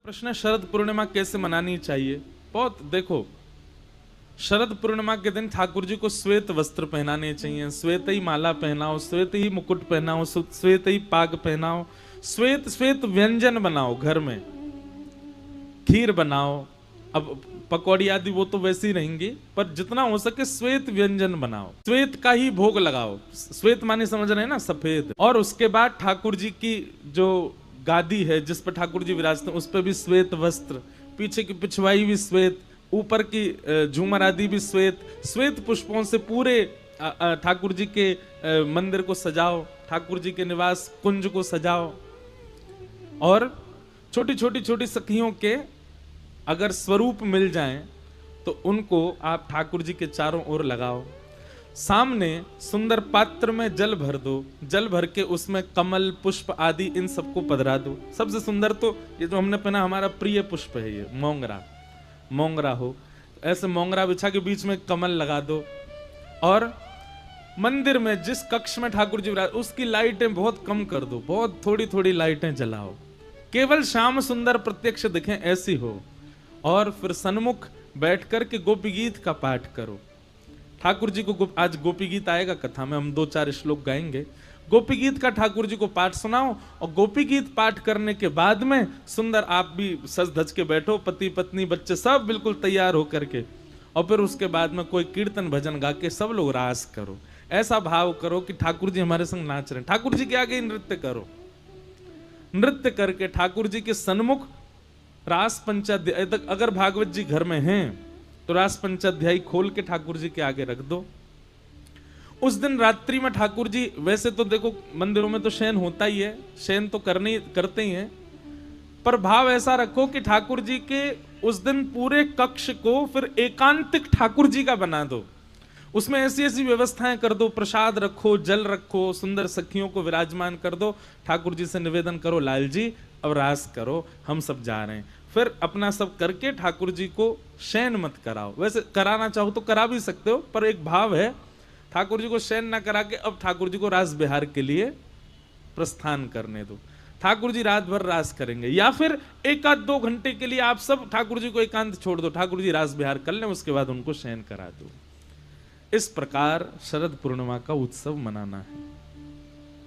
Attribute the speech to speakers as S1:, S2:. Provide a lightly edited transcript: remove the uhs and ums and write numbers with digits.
S1: प्रश्न है, शरद पूर्णिमा कैसे मनानी चाहिए। बहुत देखो, शरद पूर्णिमा के दिन ठाकुर जी को श्वेत वस्त्र पहनाने चाहिए, श्वेत ही माला पहनाओ, श्वेत ही मुकुट पहनाओ, श्वेत ही पाग पहनाओ, श्वेत श्वेत व्यंजन बनाओ, घर में खीर बनाओ। अब पकौड़ी आदि वो तो वैसी रहेंगी, पर जितना हो सके श्वेत व्यंजन बनाओ, श्वेत का ही भोग लगाओ। श्वेत माने समझ रहे हैं ना, सफेद। और उसके बाद ठाकुर जी की जो गादी है जिस पर ठाकुर जी विराजते हैं, उस पर भी श्वेत वस्त्र, पीछे की पिछवाई भी श्वेत, ऊपर की झूमर आदि भी श्वेत, श्वेत पुष्पों से पूरे ठाकुर जी के मंदिर को सजाओ, ठाकुर जी के निवास कुंज को सजाओ। और छोटी छोटी छोटी सखियों के अगर स्वरूप मिल जाएं तो उनको आप ठाकुर जी के चारों ओर लगाओ। सामने सुंदर पात्र में जल भर दो, जल भर के उसमें कमल पुष्प आदि इन सबको पधरा दो। सबसे सुंदर तो ये जो हमने पहना, हमारा प्रिय पुष्प है, ये मोंगरा, मोंगरा हो, ऐसे मोंगरा बिछा के बीच में कमल लगा दो। और मंदिर में जिस कक्ष में ठाकुर जी विराज, उसकी लाइटें बहुत कम कर दो, बहुत थोड़ी थोड़ी लाइटें जलाओ, केवल श्याम सुंदर प्रत्यक्ष दिखें ऐसी हो। और फिर सन्मुख बैठ कर के गोपी गीत का पाठ करो। ठाकुर जी को आज गोपी गीत आएगा कथा में, हम 2-4 श्लोक गाएंगे। गोपी गीत का ठाकुर जी को पाठ सुनाओ, और गोपी गीत पाठ करने के बाद में सुंदर आप भी सज धज के बैठो, पति पत्नी बच्चे सब बिल्कुल तैयार होकर के, और फिर उसके बाद में कोई कीर्तन भजन गा के सब लोग रास करो। ऐसा भाव करो कि ठाकुर जी हमारे संग नाच रहे हैं। ठाकुर जी के आगे नृत्य करो, नृत्य करके ठाकुर जी के सन्मुख रास पंचाध्याय तक, अगर भागवत जी घर में हैं तो रास पंचाध्यायी खोल के ठाकुर जी के आगे रख दो। उस दिन रात्रि में ठाकुर जी, वैसे तो देखो मंदिरों में तो शयन होता ही है, शयन तो करते ही हैं, पर भाव ऐसा रखो कि ठाकुर जी के उस दिन पूरे कक्ष को फिर एकांतिक ठाकुर जी का बना दो। उसमें ऐसी ऐसी व्यवस्थाएं कर दो, प्रसाद रखो, जल रखो, सुंदर सखियों को विराजमान कर दो। ठाकुर जी से निवेदन करो, लाल जी अब रास करो, हम सब जा रहे हैं। फिर अपना सब करके ठाकुर जी को शयन मत कराओ। वैसे कराना चाहो तो करा भी सकते हो, पर एक भाव है, ठाकुर जी को शयन ना करा के अब ठाकुर जी को रास बिहार के लिए प्रस्थान करने दो। ठाकुर जी रात भर रास करेंगे, या फिर 1-2 घंटे के लिए आप सब ठाकुर जी को एकांत छोड़ दो, ठाकुर जी रास बिहार कर लें, उसके बाद उनको शयन करा दो। इस प्रकार शरद पूर्णिमा का उत्सव मनाना है।